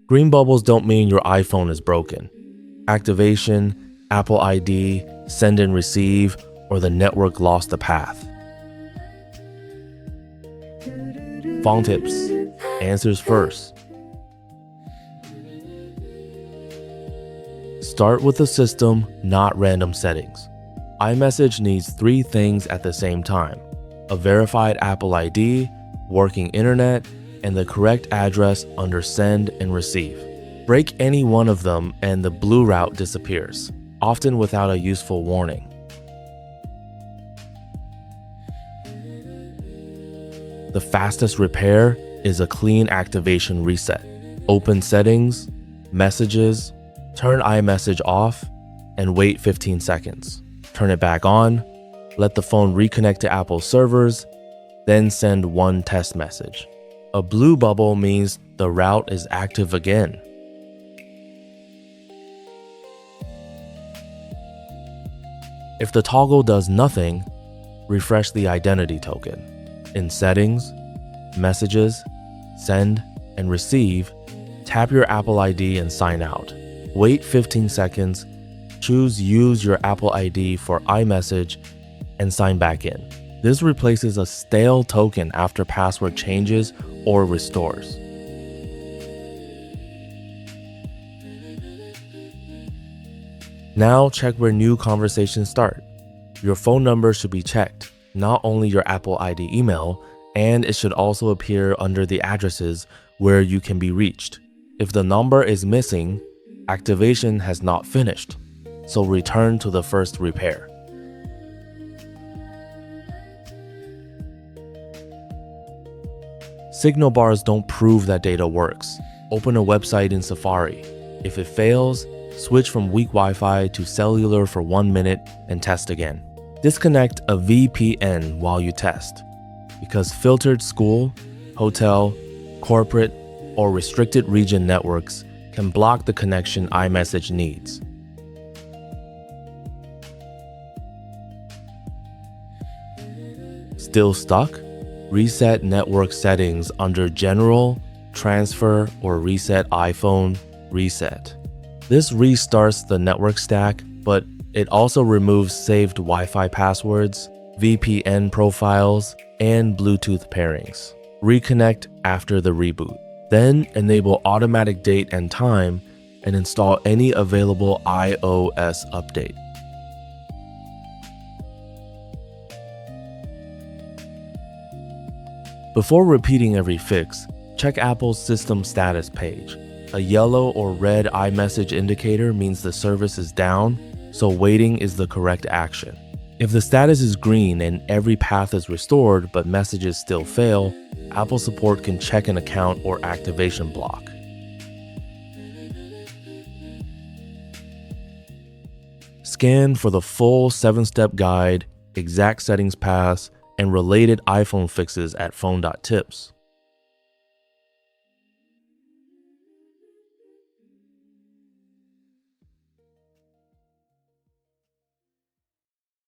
Green bubbles don't mean your iPhone is broken. Activation, Apple ID, send and receive, or the network lost the path. Phone tips. Answers first. Start with the system, not random settings. iMessage needs 3 things at the same time: a verified Apple ID, working internet, and the correct address under send and receive. Break any one of them and the blue route disappears, often without a useful warning. The fastest repair is a clean activation reset. Open Settings, Messages, turn iMessage off, and wait 15 seconds. Turn it back on, let the phone reconnect to Apple's servers, then send one test message. A blue bubble means the route is active again. If the toggle does nothing, refresh the identity token. In Settings, Messages, Send, and Receive, tap your Apple ID and sign out. Wait 15 seconds, choose Use your Apple ID for iMessage, and sign back in. This replaces a stale token after password changes or restores. Now check where new conversations start. Your phone number should be checked, not only your Apple ID email, and it should also appear under the addresses where you can be reached. If the number is missing, activation has not finished, so return to the first repair. Signal bars don't prove that data works. Open a website in Safari. If it fails, switch from weak Wi-Fi to cellular for 1 minute and test again. Disconnect a VPN while you test, because filtered school, hotel, corporate, or restricted region networks can block the connection iMessage needs. Still stuck? Reset network settings under General, Transfer, or Reset iPhone, Reset. This restarts the network stack, but it also removes saved Wi-Fi passwords, VPN profiles, and Bluetooth pairings. Reconnect after the reboot. Then enable automatic date and time and install any available iOS update. Before repeating every fix, check Apple's system status page. A yellow or red iMessage indicator means the service is down, so waiting is the correct action. If the status is green and every path is restored but messages still fail, Apple support can check an account or activation block. Scan for the full 7-step guide, exact settings paths, and related iPhone fixes at fone.tips.